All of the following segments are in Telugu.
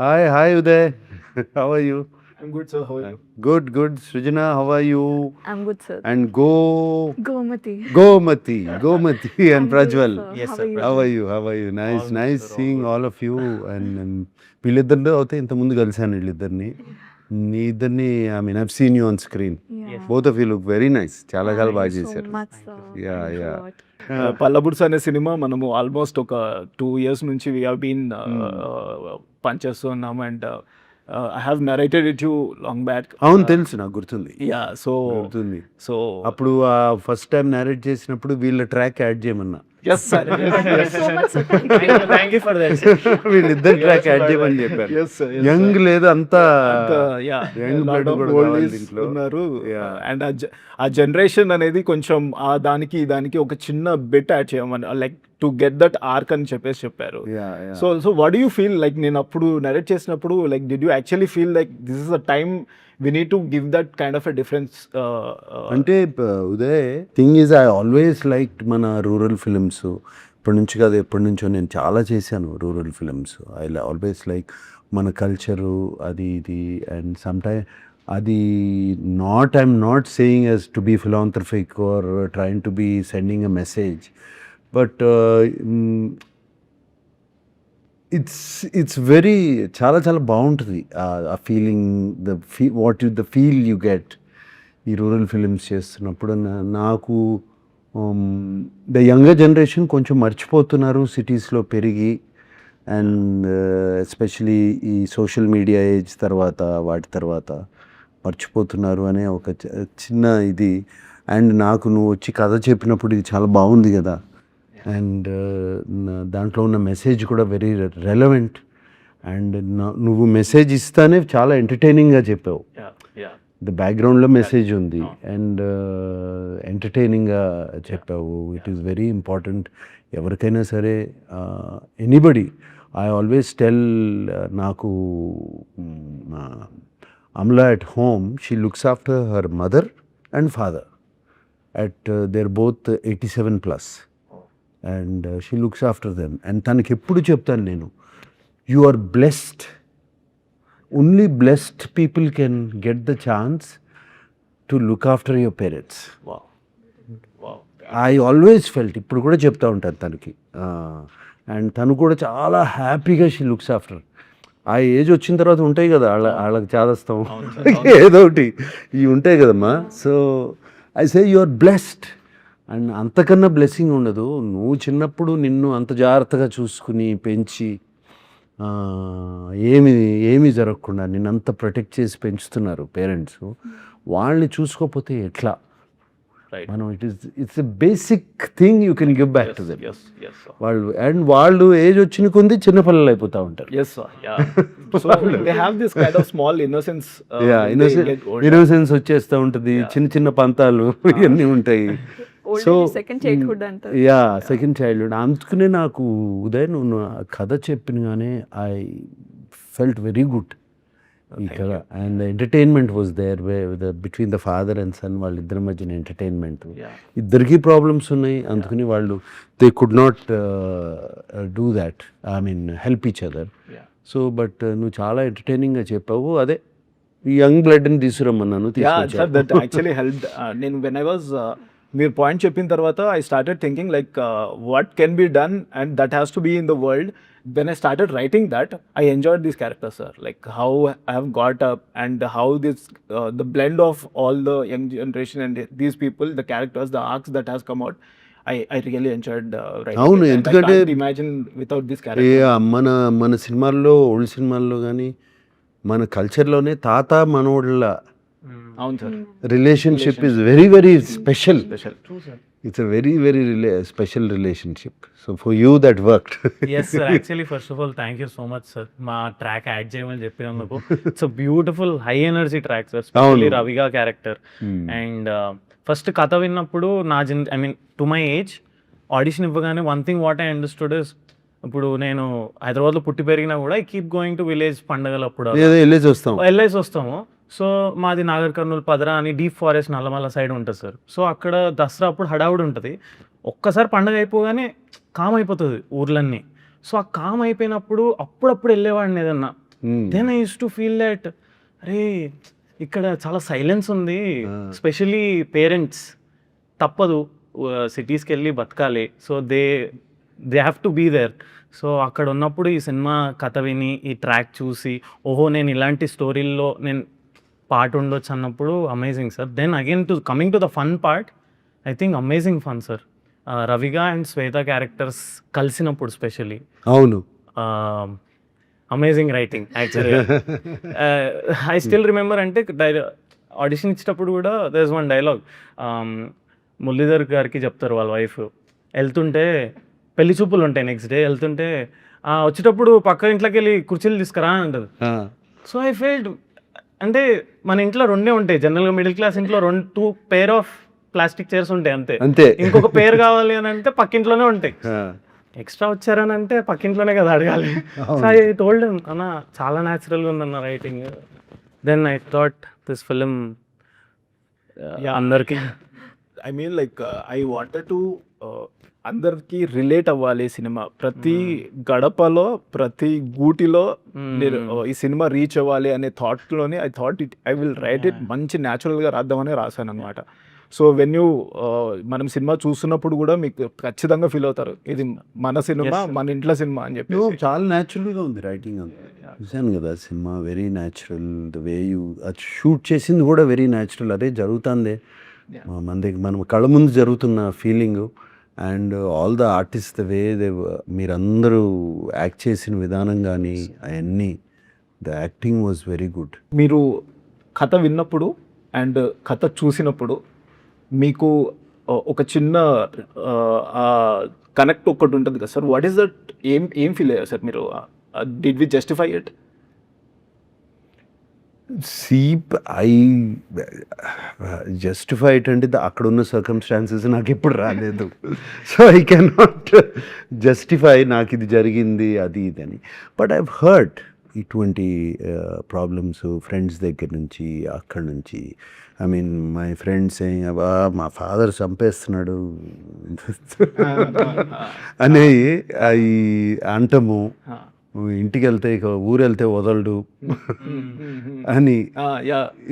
Hi, Uday. How are you? I'm good, sir. How are you? Good. Srijana, how are you? I'm good, sir. And Gomati. Gomati and I'm good, Prajwal. sir. Yes, How sir, are you? How are you? Nice, All good, nice sir, all seeing good. all of you. And వీళ్ళిద్దరిలో అయితే ఇంతకుముందు కలిసాను వీళ్ళిద్దరిని. మీ ఇద్దరిని I mean I've seen you on screen. Yeah. Both of you look very nice. చాలా Thank బాగా you so చేశారు. much, sir. Yeah, Thanks a yeah. lot. పల్లబుడ్స్ అనే సినిమా మనము ఆల్మోస్ట్ ఒక 2 years నుంచి వీ హ్యావ్ బీన్ పనిచేస్తున్నాము and I have narrated it you long back. అవును తెలుసు నాకు గుర్తుంది. యా సో గుర్తుంది. సో అప్పుడు ఫస్ట్ టైం నేరేట్ చేసినప్పుడు వీళ్ళ ట్రాక్ యాడ్ చేయమన్నా. Yes sir Thank you so much, sir. Thank you for that. వీళ్ళిద్దరు ట్రాక్ యాడ్ చేయమని చెప్పారు. యంగ్ లేదు అంతా young blood కూడా కావాలి దీంట్లో. ఉన్నారు Yeah. అండ్ ఆ జనరేషన్ అనేది కొంచెం ఆ దానికి ఒక చిన్న బిట్ యాడ్ చేయమని like to get that arc అని చెప్పారు. Yeah, yeah. So what do you feel like నేను అప్పుడు నరేట్ చేసినప్పుడు like did you actually feel like this is a time we need to give that kind of a difference అంటే Uday thing is I always like మన రూరల్ ఫిలిమ్స్ ఇప్పటి నుంచి కాదు ఎప్పటి నుంచో నేను చాలా చేశాను rural films. I always like మన కల్చరు అది ఇది అండ్ సమ్టైమ్ అది I'm not saying as to be philanthropic or trying to be sending a message but it's very చాలా బాగుంటుంది ఆ feeling the feel you get ఈ రూరల్ ఫిలిమ్స్ చేస్తున్నప్పుడు. నాకు ద యంగర్ జనరేషన్ కొంచెం మర్చిపోతున్నారు సిటీస్లో పెరిగి అండ్ ఎస్పెషలీ ఈ సోషల్ మీడియా ఏజ్ తర్వాత వాటి తర్వాత మర్చిపోతున్నారు అనే ఒక చిన్న ఇది. అండ్ నాకు నువ్వు వచ్చి కథ చెప్పినప్పుడు ఇది చాలా బాగుంది కదా అండ్ దాంట్లో ఉన్న మెసేజ్ కూడా వెరీ రెలవెంట్ అండ్ నువ్వు మెసేజ్ ఇస్తానే చాలా ఎంటర్టైనింగ్గా చెప్పావు. ద బ్యాక్గ్రౌండ్లో మెసేజ్ ఉంది అండ్ ఎంటర్టైనింగ్గా చెప్పావు. ఇట్ ఈస్ వెరీ ఇంపార్టెంట్ ఎవరికైనా సరే ఎనీబడి. ఐ ఆల్వేస్ టెల్ నాకు Amala at home she looks after her mother and father at their both 87+. And she looks after them and తనకి ఎప్పుడు చెప్తాను నేను you are blessed. Only blessed people can get the chance to look after your parents. I always felt ఇప్పుడు కూడా చెప్తా ఉంటాను తనకి. అండ్ తను కూడా చాలా హ్యాపీగా షీ లుక్స్ ఆఫ్టర్. ఆ ఏజ్ వచ్చిన తర్వాత ఉంటాయి కదా వాళ్ళకి చాదస్తాం ఏదో ఒకటి ఇవి ఉంటాయి కదమ్మా. So I say you are blessed and అంతకన్నా బ్లెస్సింగ్ ఉండదు. నువ్వు చిన్నప్పుడు నిన్ను అంత జాగ్రత్తగా చూసుకుని పెంచి ఏమీ జరగకుండా నిన్ను అంత ప్రొటెక్ట్ చేసి పెంచుతున్నారు పేరెంట్స్. వాళ్ళని చూసుకోకపోతే ఎట్లా? మనం it's a basic thing you can give back to them. వాళ్ళు ఏజ్ వచ్చిన కొంది చిన్నపిల్లలు అయిపోతూ ఉంటారు. ఇన్నోసెన్స్ వచ్చేస్తూ ఉంటుంది. చిన్న పంతాలు ఇవన్నీ ఉంటాయి. సో సెకండ్ చైల్డ్హుడ్ అంటారు. Second childhood. అందుకనే నాకు ఉదయ్ నువ్వు కథ చెప్పినగానే ఐ ఫెల్ట్ వెరీ గుడ్ ఈ కథ. And entertainment was there between the father and son వాళ్ళిద్దరి మధ్యన ఎంటర్టైన్మెంట్. ఇద్దరికీ ప్రాబ్లమ్స్ ఉన్నాయి అందుకని వాళ్ళు they could not do that I mean help each other. So but నువ్వు చాలా ఎంటర్టైనింగ్గా చెప్పావు. అదే యంగ్ బ్లడ్ని తీసుకురమ్మన్నాను. నేను వెన్ ఐ వాజ్ మీరు పాయింట్ చెప్పిన తర్వాత I started thinking like what can be done and that has to be in the world. When I started writing that, I enjoyed these characters, sir. Like how I have got up and how this, the blend of all the young generation and these people, the characters, the arcs that has come out, I really enjoyed writing. అవును, it. And ఎందుకంటే I can't imagine without this character. మన సినిమాల్లో ఓల్డ్ సినిమాల్లో కానీ మన కల్చర్లోనే తాత మనోళ్ళ అవును sir relationship is very special. It's a very special relationship. So for you that worked. Yes sir, actually first of all thank you so much sir మా ట్రాక్ యాడ్ చేయమని చెప్పినందుకు. It's a beautiful high energy track sir, specially రవిగా క్యారెక్టర్. అండ్ ఫస్ట్ కథ విన్నప్పుడు I mean to my age audition ఇవ్వగానే one thing what I understood is, ఇప్పుడు నేను హైదరాబాద్లో పుట్టి పెరిగినా కూడా I keep going to village పండగలప్పుడు వెళ్ళేసి వస్తాము. సో మాది నాగర్ కర్నూలు పదరా అని డీప్ ఫారెస్ట్ నల్లమల్ల సైడ్ ఉంటుంది సార్. సో అక్కడ దసరా అప్పుడు హడావుడి ఉంటుంది. ఒక్కసారి పండగ అయిపోగానే కామ్ అయిపోతుంది ఊర్లన్నీ. సో ఆ కామ్ అయిపోయినప్పుడు అప్పుడప్పుడు వెళ్ళేవాడిని ఏదన్నా then I use to feel that అరే ఇక్కడ చాలా సైలెన్స్ ఉంది, స్పెషలీ పేరెంట్స్ తప్పదు సిటీస్కి వెళ్ళి బతకాలి, so they have to be there. So అక్కడ ఉన్నప్పుడు ఈ సినిమా కథ విని ఈ ట్రాక్ చూసి ఓహో నేను ఇలాంటి స్టోరీల్లో నేను పార్ట్ ఉండొచ్చు అన్నప్పుడు amazing sir. Then again coming to the fun part, I think amazing fun sir. రవిగా అండ్ శ్వేత క్యారెక్టర్స్ కలిసినప్పుడు స్పెషలీ అవును, అమేజింగ్ రైటింగ్ యాక్చువల్గా. ఐ స్టిల్ రిమెంబర్ అంటే ఆడిషన్ ఇచ్చేటప్పుడు కూడా there is one dialogue, Muralidhar గారికి చెప్తారు వాళ్ళ వైఫ్, వెళ్తుంటే పెళ్లి చూపులు ఉంటాయి నెక్స్ట్ డే, వెళ్తుంటే వచ్చేటప్పుడు పక్క ఇంట్లోకి వెళ్ళి కుర్చీలు తీసుకురా అని అంటది. సో ఐ ఫెల్ట్ అంటే మన ఇంట్లో రెండే ఉంటాయి జనరల్గా, మిడిల్ క్లాస్ ఇంట్లో 2 పేర్ ఆఫ్ ప్లాస్టిక్ చైర్స్ ఉంటాయి అంతే, అంతే. ఇంకొక పేరు కావాలి అని అంటే పక్కింట్లోనే ఉంటాయి. ఎక్స్ట్రా వచ్చారని అంటే పక్కింట్లోనే కదా అడగాలి. సో ఐ టోల్డ్ అన్న చాలా న్యాచురల్గా ఉందన్న writing. Then I thought this film అందరికి I mean like I wanted to అందరికి రిలేట్ అవ్వాలి సినిమా. ప్రతి గడపలో ప్రతి గూటిలో ఈ సినిమా రీచ్ అవ్వాలి అనే థాట్లోనే ఐ విల్ రైట్ ఇట్, మంచి న్యాచురల్గా రాద్దామని రాశాను అనమాట. సో వెన్ యూ మనం సినిమా చూస్తున్నప్పుడు కూడా మీకు ఖచ్చితంగా ఫీల్ అవుతారు ఇది మన సినిమా, మన ఇంట్లో సినిమా అని చెప్పి. చాలా న్యాచురల్గా ఉంది రైటింగ్ అంతా. చూశాను కదా cinema, very natural. The way you అది షూట్ చేసింది కూడా వెరీ న్యాచురల్. అదే జరుగుతుందే మన దగ్గర, మనం కళ్ళ ముందు జరుగుతున్న feeling. And all the artist the way మీరందరూ యాక్ట్ చేసిన విధానం కానీ అవన్నీ, the acting was very good. మీరు కథ విన్నప్పుడు అండ్ కథ చూసినప్పుడు మీకు ఒక చిన్న కనెక్ట్ ఒకటి ఉంటుంది కదా సార్, వాట్ ఈస్ దట్? ఏం ఫీల్ అయ్యారు సార్ మీరు? Did we justify it? I justify it అంటే అక్కడ ఉన్న సర్కమ్స్టాన్సెస్ నాకు ఎప్పుడు రాలేదు. So I can not justify నాకు ఇది జరిగింది అది ఇదని. బట్ ఐ హర్డ్ ఇటువంటి ప్రాబ్లమ్స్ ఫ్రెండ్స్ దగ్గర నుంచి, అక్కడి నుంచి. ఐ మీన్ మై ఫ్రెండ్స్ అబ్బా మా ఫాదర్ చంపేస్తున్నాడు అనేవి అవి అంటము. ఇంటికి వెళ్తే ఇక ఊరు వెళ్తే వదలడు అని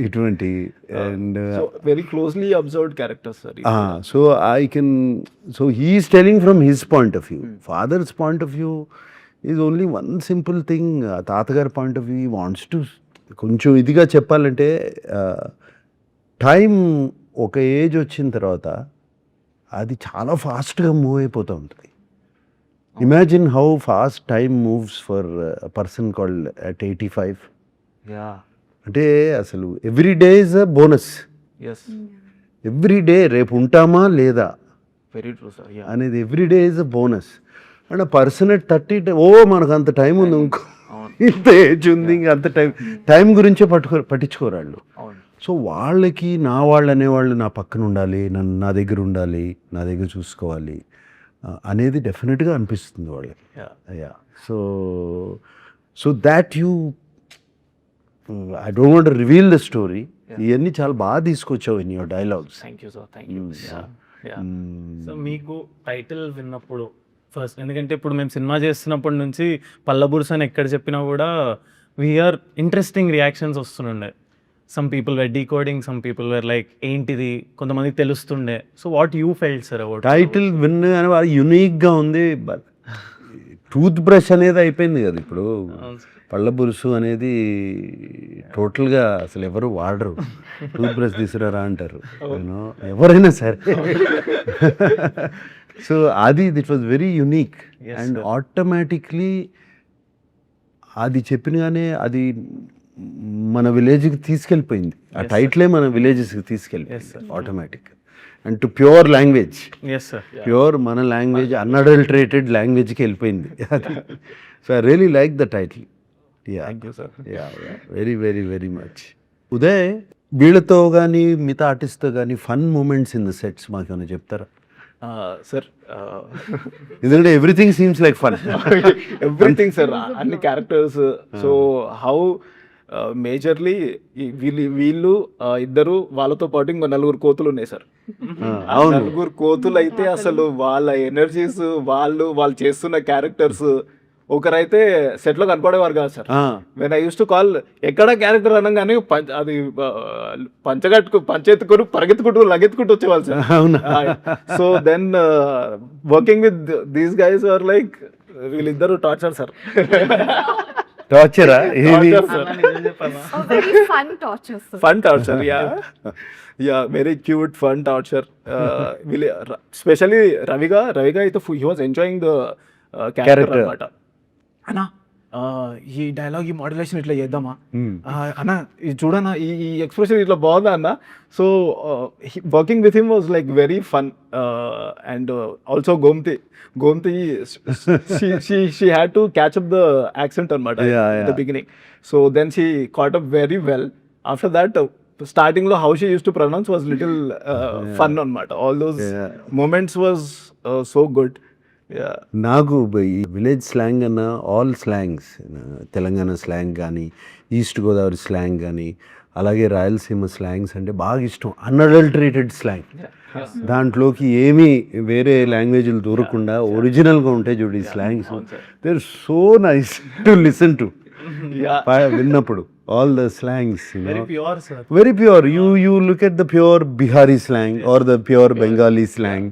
ఇటువంటి. And very closely observed characters sir. So I can, so he's telling from his point of view. Father's point of view is only one simple thing. తాతగారి point of view wants to కొంచెం ఇదిగా చెప్పాలంటే, టైం ఒక ఏజ్ వచ్చిన తర్వాత అది చాలా ఫాస్ట్గా మూవ్ అయిపోతూ ఉంటుంది. Imagine how fast time moves for person called at 85. అంటే అసలు every day is a bonus. Every day రేపు ఉంటామా లేదా వెరీ ట్రూ సార్ అనేది every day is a bonus. And person at 30 మనకు అంత టైం ఉంది, ఇంకో ఇంత ఏజ్ ఉంది, ఇంకా అంత టైం గురించే పట్టించుకోరాళ్ళు. సో వాళ్ళకి వాళ్ళు అనేవాళ్ళు నా పక్కన ఉండాలి, నా దగ్గర ఉండాలి, నా దగ్గర చూసుకోవాలి అనేది డెఫినెట్గా అనిపిస్తుంది వాళ్ళకి. Yeah so that you, I don't want to reveal the story. ఇవన్నీ చాలా బాగా తీసుకొచ్చావు in your dialogues. Thank you sir, thank you. So మీకు టైటిల్ విన్నప్పుడు ఫస్ట్, ఎందుకంటే ఇప్పుడు మేము సినిమా చేస్తున్నప్పటి నుంచి పల్లబుర్స్ అని ఎక్కడ చెప్పినా కూడా వీఆర్ ఇంట్రెస్టింగ్ రియాక్షన్స్ వస్తుండే. Some people were decoding, some people were like ఏంటిది, కొంతమందికి తెలుస్తుండే. So what you felt sir about title win అని? వాళ్ళు యూనిక్గా ఉంది. టూత్ బ్రష్ అనేది అయిపోయింది కదా ఇప్పుడు. పళ్ళ బురుసు అనేది టోటల్గా అసలు ఎవరు వాడరు. టూత్ బ్రష్ తీసుకురారా అంటారు ఎవరైనా సరే. సో అది it was very unique. And automatically అది చెప్పినగానే అది మన విలేజ్కి తీసుకెళ్ళిపోయింది. ఆ టైటిలే మన విలేజెస్కి తీసుకెళ్ళిపోయింది automatic. And to pure language, pure మన లాంగ్వేజ్, అన్అడల్టరేటెడ్ లాంగ్వేజ్కి వెళ్ళిపోయింది అది. So I really like the title. Thank you sir. Very very very much. Uday, వీళ్ళతో కానీ మిగతా ఆర్టిస్ట్తో కానీ fun moments in the sets మాకు ఏమైనా చెప్తారా సార్? ఎందుకంటే everything seems like fun. Everything sir, అన్ని క్యారెక్టర్స్. సో హౌ మేజర్లీ వీళ్ళు ఇద్దరు, వాళ్ళతో పాటు ఇంకో 4 కోతులు ఉన్నాయి సార్. 4 కోతులు అయితే అసలు వాళ్ళ ఎనర్జీస్, వాళ్ళు చేస్తున్న క్యారెక్టర్స్ ఒకరైతే సెట్ లో కనపడేవారు కాదు సార్. ఆ, when I use to call ఎక్కడ క్యారెక్టర్ అనగానే అది పంచెత్తుకుని పరిగెత్తుకుంటూ లగెత్తుకుంటూ వచ్చేవాళ్ళు సార్. అవునా? So then working with these guys are like వీళ్ళిద్దరు టార్చర్ సార్. టార్చరా ఏది? A very fun torture, sir. Fun torture, yeah very cute fun torture. Specially రవిగా అయితే he was enjoying the character Character. అనమాట. అన్నా ఈ డైలాగ్ ఈ మాడ్యులేషన్ ఇట్లా చేద్దామా అన్న, ఇది చూడన్నా ఈ ఎక్స్ప్రెషన్ ఇట్లా బాగుందా అన్న. So working with him was like very fun. And also Gomti she had to catch up the accent అనమాట Yeah, at the beginning. So then she caught up very well. After that, starting lo how she used to pronounce was little fun అనమాట. All those Yeah. moments was so good. Yeah. నాకు ఈ విలేజ్ స్లాంగ్ అన్న ఆల్ స్లాంగ్స్, తెలంగాణ స్లాంగ్ కానీ, ఈస్ట్ గోదావరి స్లాంగ్ కానీ, అలాగే రాయలసీమ స్లాంగ్స్ అంటే బాగా ఇష్టం. అన్అడల్టరేటెడ్ స్లాంగ్, దాంట్లోకి ఏమీ వేరే లాంగ్వేజ్లు దూరకుండా ఒరిజినల్గా ఉంటాయి చూడు ఈ slangs. They are so nice to listen to. విన్నప్పుడు all the slangs pure sir. Very pure. You look at the pure Bihari slang or the pure Bengali slang,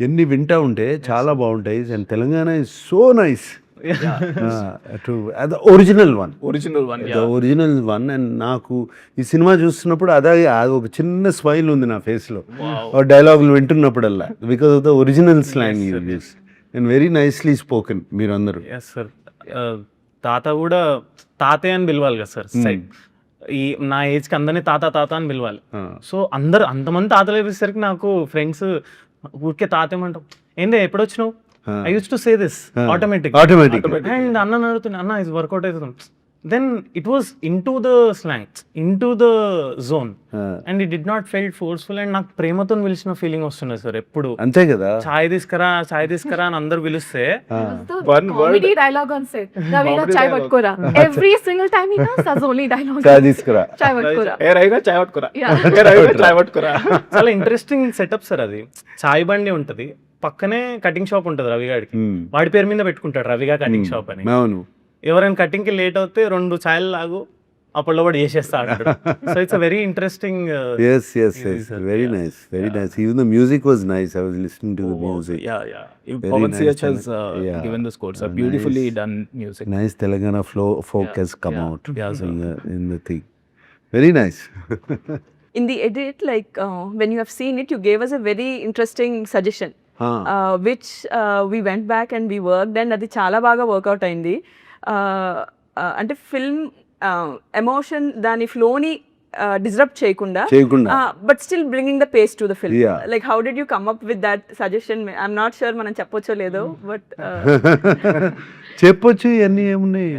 ఎన్ని వింటా ఉంటే చాలా బాగుంటాయి. And Telangana is so nice to the original one. Original one. The original one. And నాకు ఈ సినిమా చూస్తున్నప్పుడు అది ఒక చిన్న స్మైల్ ఉంది నా ఫేస్లో డైలాగులు వింటున్నప్పుడల్లా, because of the original slang use చేసి. అండ్ వెరీ నైస్లీ స్పోకెన్ మీరందరూ. Yes sir. తాత కూడా తాతే అని పిలవాలి కదా సార్. సైడ్ ఈ నా ఏజ్కి అందరినీ తాత అని పిలవాలి. సో అందరు అంతమంది తాతలు వేసేసరికి నాకు ఫ్రెండ్స్ ఊరికే తాతేమంటాం, ఏందే ఎప్పుడు వచ్చినావు, I use to say this automatic. And అన్న అడుగుతున్నా, అన్న ఇది వర్కౌట్ అవుతుంది. Then it was in to the slang, in to the zone, and it did not felt forceful. And నాకు ప్రేమతో పిలిచిన ఫీలింగ్ వస్తుంది సార్ ఎప్పుడు. అంతే కదా. చాయ్ తీసుకురా అని అందరు పిలిస్తే The One word. comedy dialogue on set. Raviga Comedy chai dialogue. patkora. Every single time he does, that's only dialogue. చాయ్ తీసుకురా. Chai patkora. ఏ రవిగా చాయ్ పట్టుకురా, Yeah. ఏ రవిగా చాయ్ పట్టుకురా. చాలా ఇంట్రెస్టింగ్ సెటప్ సార్ అది. చాయ్ బండి ఉంటది, పక్కనే కటింగ్ షాప్ ఉంటుంది రవిగాడికి. వాడి పేరు మీద పెట్టుకుంటాడు రవిగా కటింగ్ షాప్ అని. అవును. ఎవరైనా కటింగ్ కి లేట్ అవుతే 2 ఛాయలు లాగు అప్పుడు కూడా చేసేస్తా అంటాడు. So it's very interesting. Yes, very nice, very nice. Even the music was nice. I was listening to the music. Yeah. Very Pawan nice CH has yeah. given the scores. A beautifully done music. Nice Telangana folk has come out Yeah, sir. in the thing. Very nice. In the edit, like when you have seen it, you gave us a very interesting suggestion, which we went back and we worked, and అది చాలా బాగా వర్కౌట్ అయింది. అంటే ఫిల్మ్ ఎమోషన్ దాని ఫ్లోని డిస్టర్బ్ చేయకుండా, but still bringing the pace to the film. Yeah. Like how did you come up with that suggestion? I'm not sure మనం చెప్పొచ్చో లేదో, బట్ చెప్పొచ్చు. ఇవన్నీ ఏమున్నాయి,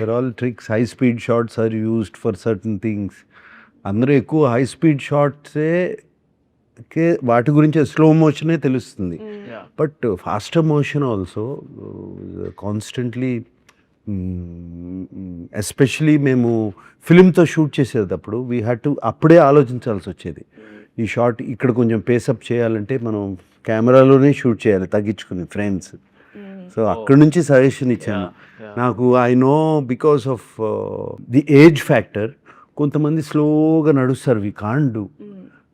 for all tricks. High speed shorts are used for certain things. అందరూ ఎక్కువ హై స్పీడ్ షార్ట్సే వాటి గురించి స్లో మోషనే తెలుస్తుంది. But faster motion also constantly, especially మేము ఫిలింతో షూట్ చేసేటప్పుడు వీ హ్యాడ్ టు అప్పుడే ఆలోచించాల్సి వచ్చేది. ఈ షార్ట్ ఇక్కడ కొంచెం పేసప్ చేయాలంటే మనం కెమెరాలోనే షూట్ చేయాలి తగ్గించుకుని ఫ్రేమ్స్. సో అక్కడి నుంచి సజెషన్ ఇచ్చాను. నాకు I know because of the age factor కొంతమంది స్లోగా నడుస్తారు. We can't do,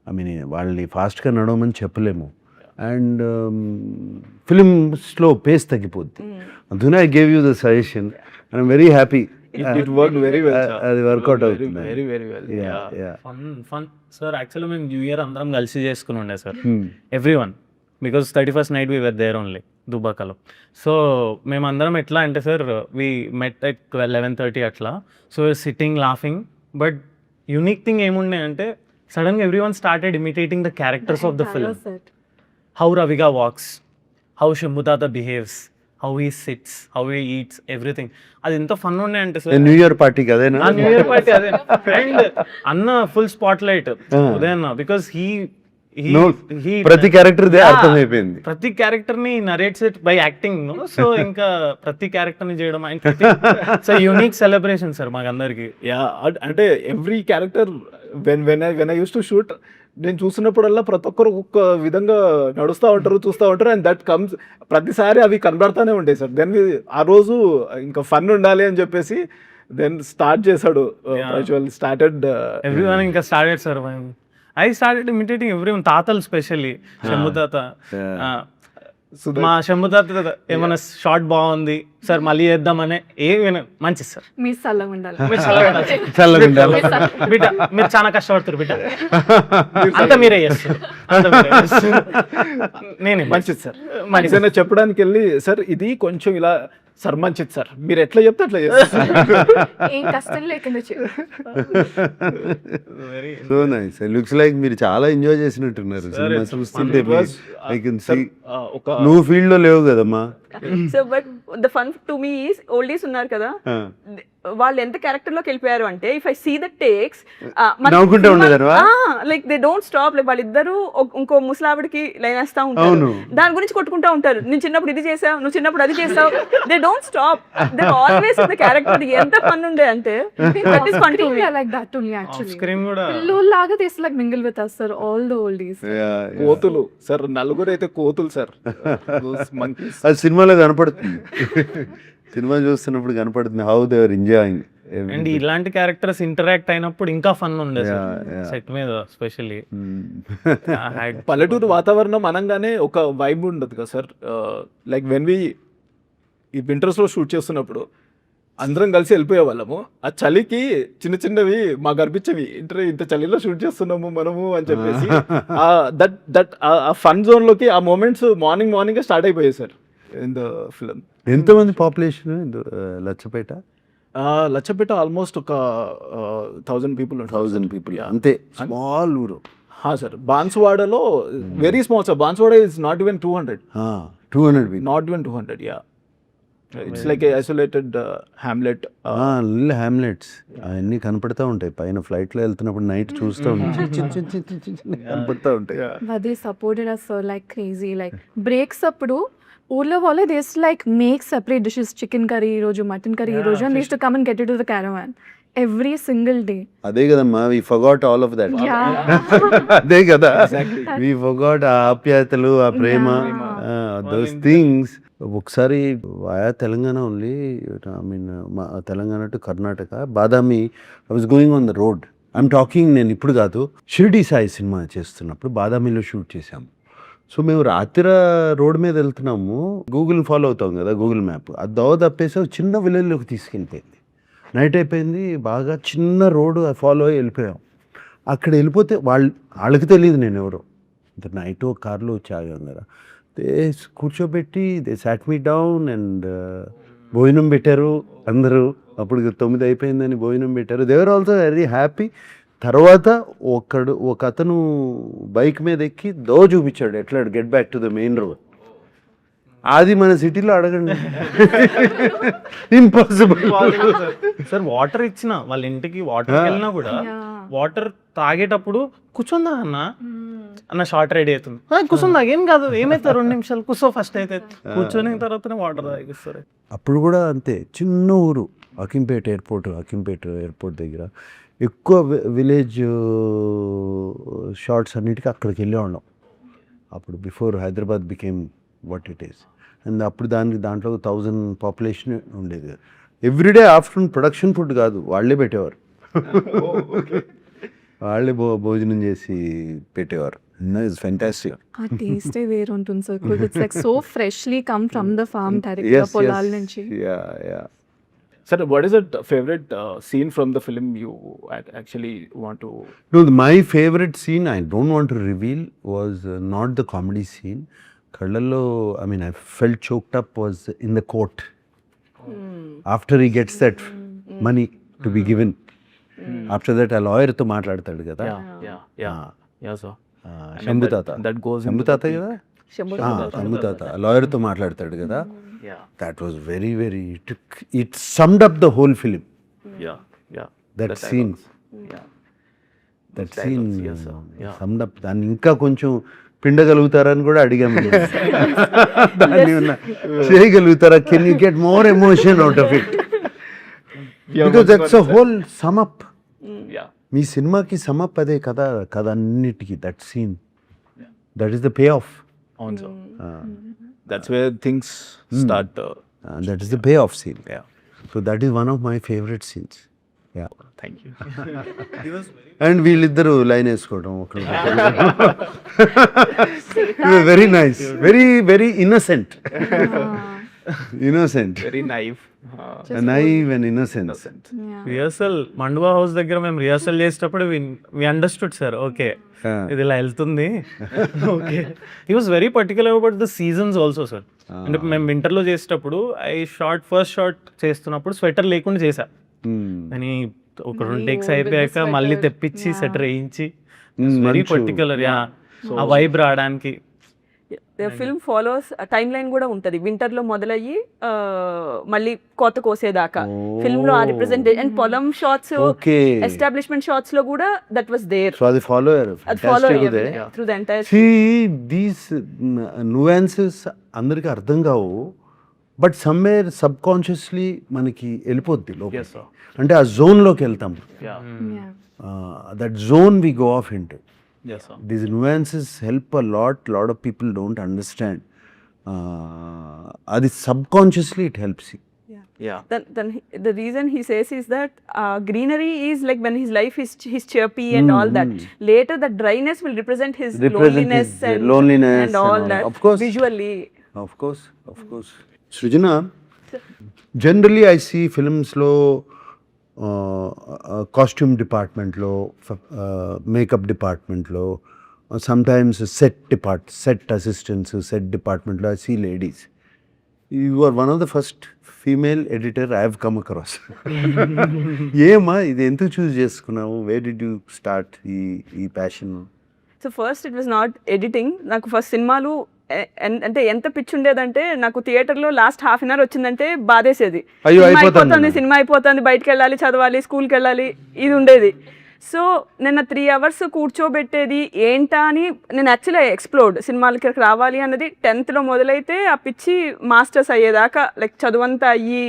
I mean వాళ్ళని ఫాస్ట్గా నడవమని చెప్పలేము. అండ్ ఫిలిమ్స్లో పేస్ తగ్గిపోద్ది. అందుకనే I gave you the suggestion and I'm very happy. It worked very well, sir. అది వర్కౌట్ అవుతుంది. Very well. Yeah. Fun sir. Actually మేము న్యూ ఇయర్ అందరం కలిసి చేసుకుని ఉండే sir, every one, because 31st night we were there only దుబాకలో. సో మేమందరం ఎట్లా అంటే సార్, వీ మెట్ ఎట్ 11:30 అట్లా. So sitting laughing. But unique thing ఏముండే అంటే సడన్గా every one started imitating the characters of the film. How రవిగా వాక్స్, హౌ శంభుతాత behaves, how he sits, how he eats, everything. అది ఎంత ఫన్ ఉండే అంటే సార్. న్యూ ఇయర్ పార్టీకి అదేనా? న్యూ ఇయర్ పార్టీ అదే. అండ్ అన్న ఫుల్ స్పాట్ లైట్ ఉదయ్ అన్న, బికాస్ ప్రతి క్యారెక్టర్ అర్థమైపోయింది. ప్రతి క్యారెక్టర్ ని narrates it by acting. So ఇంకా ప్రతి క్యారెక్టర్ ని చేయడం సో యూనిక్ సెలబ్రేషన్ సార్ మాకందరికి. యా అంటే every character when I use to shoot, నేను చూసినప్పుడల్లా ప్రతి ఒక్కరు ఒక్కొక్క విధంగా నడుస్తూ ఉంటారు, చూస్తూ ఉంటారు, అండ్ దట్ కమ్స్ ప్రతిసారి అవి కనబడతానే ఉంటాయి సార్. దెన్ ఆ రోజు ఇంకా ఫన్ ఉండాలి అని చెప్పేసి దెన్ స్టార్ట్ చేశాడు. స్టార్టెడ్ ఎవ్రీవన్ ఇంకా started sir. I started imitating everyone. తాతలు స్పెషల్లీ శంభు తాత. మా శంభు తాత ఏమైనా షార్ట్ బాగుంది సార్ మళ్ళీ చేద్దామనే మంచిది సార్. మీరు చల్లగా ఉండాలి. బిడ్డ మీరు చాలా కష్టపడుతారు బిడ్డ, అంతా మీరే చేస్తారు. నేనే మంచిది సార్. ఏదైనా చెప్పడానికి వెళ్ళి సార్ ఇది కొంచెం ఇలా సార్ మంచిది సార్ మీరు ఎట్లా చెప్తే అట్లా చేస్తారు. ఏం కష్టం లేకుండా సో నైస్. లుక్స్ లైక్ మీరు చాలా ఎంజాయ్ చేసినట్టున్నారు సినిమా చూస్తుంటే. I can see. నువ్వు ఫీల్డ్ లో లేవు కదమ్మా. So but the fun to me is oldies ఉన్నారు కదా, వాళ్ళు ఎంత క్యారెక్టర్ లోకి వెళ్ళిపోయారు అంటే if I see the takes నవ్వుకుంటూ ఉండేదారు. Like they don't stop. Like వాళ్ళిద్దరు ఇంకో ముసలావిడికి లైన్ వేస్తా ఉంటారు, దాని గురించి కొట్టుకుంటా ఉంటారు. నేను చిన్నప్పుడు ఇది చేసావు, నువ్వు చిన్నప్పుడు అది చేసావు. They don't stop, they always the character. ఎంత ఫన్ ఉండే అంటే that is fun to me. like that only actually. Screen కూడా పిల్లోల్లాగా they used to like mingle with us sir, all the oldies. కోతులు సార్, నలుగురు అయితే కోతులు సార్. అది సినిమాలో కనపడుతుంది. సినిమా చూస్తున్నప్పుడు కనపడుతుంది how they are enjoying. And ఇలాంటి క్యారెక్టర్స్ ఇంటరాక్ట్ అయినప్పుడు ఇంకా ఫన్ ఉండేది సెట్ మీద స్పెషల్లీ. పల్లెటూరు వాతావరణం అనగానే ఒక వైబ్ ఉండదు కదా సార్. లైక్ వెన్ వి ఈ వింటర్స్లో షూట్ చేస్తున్నప్పుడు అందరం కలిసి వెళ్ళిపోయే వాళ్ళము. ఆ చలికి చిన్న చిన్నవి మాకు అనిపించేవి, ఇంత చలిలో షూట్ చేస్తున్నాము మనము అని చెప్పేసి. దట్ ఆ ఫన్ జోన్లోకి ఆ మూమెంట్స్ మార్నింగ్ స్టార్ట్ అయిపోయాయి సార్ ఇన్ ద ఫిల్మ్. ఎంతమంది పాపులేషన్ లచ్చపేట? లచ్చపేట ఆల్మోస్ట్ ఒక 1000 పీపుల్. 1000 పీపుల్ అంతే, స్మాల్ ఊరు. సార్ బాన్సువాడలో very small sir. Banswada is not even 200 people. Not even 200. Yeah, it's like isolated hamlet. Lil hamlets అవన్నీ కనపడతా ఉంటాయి పైన ఫ్లైట్ లో వెళ్తున్నప్పుడు నైట్ చూస్తూ ఉంటాయి, చిన్న కనపడతా ఉంటాయి. But they supported us so like crazy. Like breaks అప్పుడు ఊర్లో వాళ్ళు they used to like make separate dishes, chicken curry ఈ రోజు, mutton curry ఈ రోజు, and they used to come and get it to the caravan every single day. అదే కదమ్మా, వి ఫర్గాట్ ఆల్ ఆఫ్ దట్. అదే కదా, వి ఫర్గాట్ ఆ ఆప్యాయతలు, ఆ ప్రేమ, దోస్ థింగ్స్. ఒకసారి ఆయా Telangana only, I mean Telangana to Karnataka, Badami. I was going on the road. I'm talking, నేను ఇప్పుడు కాదు, షిరిడి సాయి సినిమా చేస్తున్నప్పుడు బాదామిలో షూట్ చేశాము. సో మేము రాత్రి రోడ్ మీద వెళ్తున్నాము, గూగుల్ ఫాలో అవుతాం కదా, గూగుల్ మ్యాప్. అది దోవ తప్పేసి ఒక చిన్న విలేజ్లోకి తీసుకెళ్ళిపోయింది. నైట్ అయిపోయింది, బాగా చిన్న రోడ్డు ఫాలో అయ్యి వెళ్ళిపోయాం. అక్కడ వెళ్ళిపోతే వాళ్ళకి తెలియదు నేను ఎవరో. నైట్ ఒక కార్లో వచ్చి ఆగాం కదా, కూర్చోబెట్టి they sat me down and భోజనం పెట్టారు అందరూ. అప్పుడు 9 అయిపోయిందని భోజనం పెట్టారు. They are also very happy. తర్వాత ఒక అతను బైక్ మీద ఎక్కి చూపించాడు ఎట్లా get back to the main road. అది మన సిటీలో అడగండి, ఇంపాసిబుల్. సార్ వాటర్ ఇచ్చిన వాళ్ళ ఇంటికి వాటర్ వెళ్ళినా కూడా వాటర్ తాగేటప్పుడు కూర్చుందా అన్న షార్ట్ రెడీ అవుతుంది, కూర్చుందా ఏం కాదు ఏమైతే 2 నిమిషాలు కూర్చో ఫస్ట్ అయితే, కూర్చొని తర్వాతనే వాటర్ తాగిస్తారు. అప్పుడు కూడా అంతే, చిన్న ఊరు, అకింపేట ఎయిర్పోర్ట్ దగ్గర ఎక్కువ విలేజ్ షార్ట్స్ అన్నిటికీ అక్కడికి వెళ్ళేవాళ్ళం. అప్పుడు before Hyderabad became what it is. And అప్పుడు దాంట్లో 1000 పాపులేషన్ ఉండేది. ఎవ్రీడే ఆఫ్టర్నూన్ ప్రొడక్షన్ ఫుడ్ కాదు, వాళ్ళే పెట్టేవారు. వాళ్ళే భోజనం చేసి పెట్టేవారు. It's fantastic. ఆ టేస్టే వేరు ఉంటుంది sir. It's like so freshly come from the farm direct పొలాల నుంచి. Sir, what is the favorite scene from the film you actually want to? No, my favorite scene, I don't want to reveal, was not the comedy scene. Kallallo, I mean, I felt choked up, was in the court. After he gets that money to be given. After that, a lawyer to మాట్లాడతాడు కదా. Yeah, sir. శంభు తాత. That goes శంభు తాత కదా? శంభు తాత లాయర్తో మాట్లాడతాడు కదా. That was very, very, it summed up the whole film. Yeah. That scene. That dialogues, scene yes, sir. Yeah. Summed up. దాన్ని ఇంకా కొంచెం పిండగలుగుతారని కూడా అడిగాము. దాన్ని ఏమన్నా చేయగలుగుతారా? Can you get more emotion out of it? Because that's a whole sum up. Yeah. మీ సినిమాకి సమ్ అప్ అదే కదా, కథ అన్నిటికీ that scene, that is the pay off. అవును sir. That's where things start. That is the payoff scene. Yeah. So that is one of my favorite scenes. Yeah. Thank you. And వీళ్ళిద్దరు లైన్ వేసుకోవడం ఒకరు. Very nice, very very innocent. Innocent, Very naive. Naive and innocent. Rehearsal మండువా హౌస్ దగ్గర మేము రిహర్సల్ చేసేటప్పుడు వి అండర్స్టూడ్ సార్, ఓకే ఇది ఇలా వెళ్తుంది. Okay, he was very particular about the seasons also sir. అంటే మేము వింటర్లో చేసేటప్పుడు ఫస్ట్ షాట్ చేస్తున్నప్పుడు స్వెటర్ లేకుండా చేశా. అని ఒక 2 takes అయిపోయాక మళ్ళీ తెప్పించి స్వెటర్ వేయించి, వెరీ పర్టికులర్. యా, ఆ వైబ్ రావడానికి. ఫిల్మ్ ఫాలోస్ టైమ్ లైన్ కూడా ఉంటుంది. వింటర్ లో మొదలయ్యి మళ్ళీ కోత కోసేదాకా ఫిల్మ్ లో ఆ రిప్రజెంటేషన్ అండ్ పొలం షాట్స్, ఎస్టాబ్లిష్మెంట్ షాట్స్ లో కూడా దట్ వాస్ దేర్. సో అది follow through the entire. See, these nuances అందరికి అర్థం కావు, బట్ సమ్వేర్ సబ్ కాన్షియస్లీ మనకి వెళ్ళిపోద్ది లోపలికి. Yes, sir. అంటే ఆ జోన్లోకి వెళ్తాం. Yeah. That zone we go off into. Yes, sir. These nuances help a lot of people don't understand. Adi subconsciously it helps you. Yeah. Then the reason he says is that greenery is like when his life is his chirpy and all that. Later the dryness will represent his loneliness and all that. Of course. Visually. Of course. Srijana, generally I see films lo costume డిపార్ట్మెంట్లో, మేకప్ డిపార్ట్మెంట్లో, సమ్టైమ్స్ సెట్ అసిస్టెంట్స్, సెట్ డిపార్ట్మెంట్లో I see ladies. You are one of the first female editor I have come across. ఏమా ఇది ఎందుకు చూస్ చేసుకున్నావు? వేర్ డిడ్ యూ స్టార్ట్ ఈ passion? So first it was not editing. నాకు ఫస్ట్ సినిమాలు అంటే ఎంత పిచ్చి ఉండేదంటే, నాకు థియేటర్లో లాస్ట్ హాఫ్ అన్ అవర్ వచ్చిందంటే బాధేసేది. సినిమా అయిపోతుంది, బయటకు వెళ్ళాలి, చదవాలి, స్కూల్కి వెళ్ళాలి, ఇది ఉండేది. సో నేను 3 hours కూర్చోబెట్టేది ఏంటా అని నేను యాక్చువల్లీ ఎక్స్ప్లోర్డ్. సినిమాలకి రావాలి అన్నది 10th లో మొదలైతే ఆ పిచ్చి మాస్టర్స్ అయ్యేదాకా లైక్ చదువంతా అయ్యి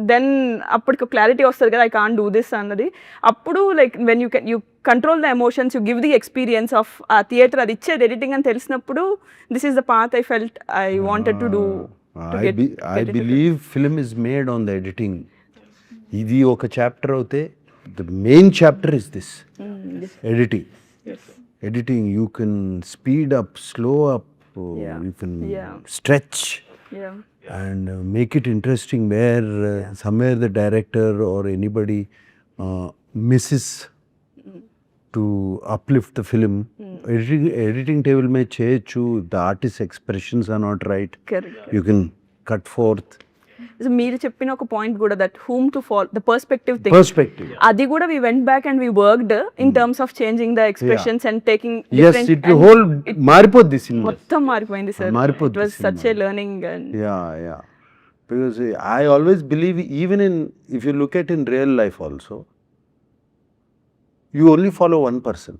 దెన్ అప్పటికి క్లారిటీ వస్తుంది కదా, ఐ కాంట్ డూ దిస్ అన్నది. అప్పుడు like when you control the emotions, you give the experience of ఆ థియేటర్, అది ఇచ్చేది ఎడిటింగ్ అని తెలిసినప్పుడు this is the path I felt I wanted to do. I believe film is made on the editing. ఇది ఒక చాప్టర్ అవుతే the main chapter is this. Editing. Editing, you can speed up, slow up, you can stretch and make it interesting where somewhere the director or anybody misses to uplift the film. Editing table may change, the artist's expressions are not right. Correct. You can cut forth. So మీరు చెప్పిన ఒక పాయింట్ కూడా, that whom to follow the perspective thing, అది కూడా we went back and we worked in terms of changing the expressions and taking different. Yes, it whole మారిపోద్ది సినిమా, మొత్తం మారిపోయింది సార్. మారిపోద్ది. It was such a learning and yeah. Because I always believe, even if you look at in real life also, you only follow one person.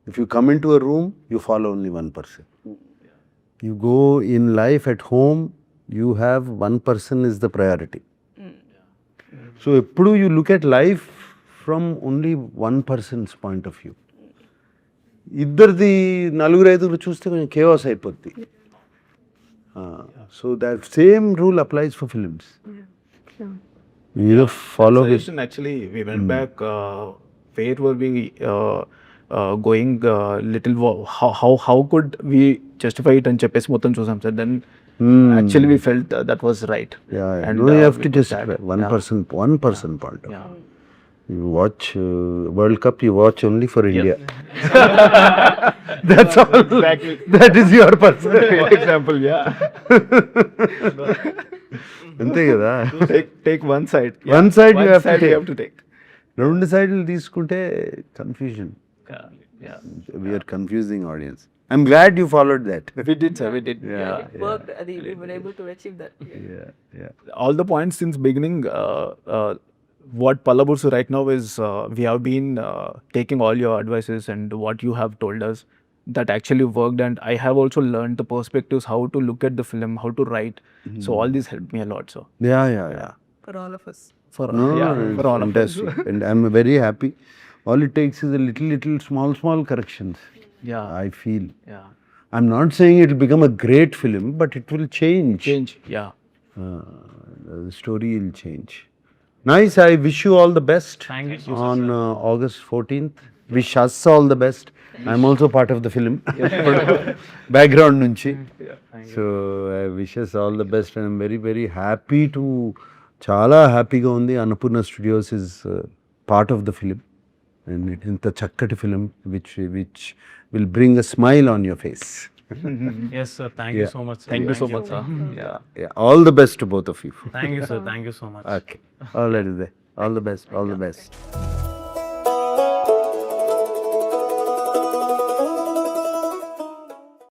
If you come into a room, you follow only one person. You go in life at home, you have one person is the priority. So eppudu you look at life from only one person's point of view. ఇద్దరిది 4-5 చూస్తే కొంచెం కేవాస్ అయిపోద్ది. So that same rule applies for films. You follow it. Actually, we went back. Where were we going? Little. How could we justify it and చెప్పేసి మొత్తం చూసాం sir. Then actually we felt that was right. Yeah. And No, you have to just one person point of view. You watch World Cup, you watch only for India. That's all. Exactly. That is your person. Example, yeah. అంతే కదా. Take one side. One side you have side to you take. have to take. 2 సైడ్లు తీసుకుంటే confusion. Yeah. We are confusing audience. I'm glad you followed that. We did, sir. We did. it worked. We were able to achieve that. Yeah. All the points since beginning, what Pallabursu right now is, we have been taking all your advices and what you have told us that actually worked, and I have also learned the perspectives, how to look at the film, how to write. So all this helped me a lot. So Yeah. For all of us. for No, for all of us. fantastic. And I'm very happy. All it takes is a little small corrections. Yeah, I feel. yeah, I'm not saying it will become a great film, but it will change. change. Yeah, The story will change. Nice. I wish you all the best. Thank you so On August 14th. Wish us all the best. I'm also part of the film. Background nunchi. So I wish us all the best, and I'm very happy to. చాలా హ్యాపీగా ఉంది. Annapurna studios is part of the film, and ఇంత చక్కటి film which will bring a smile on your face. yes sir, thank you so much sir. thank you so much, sir. Yeah, all the best to both of you. Thank you sir, thank you so much. Okay, all right, all the best.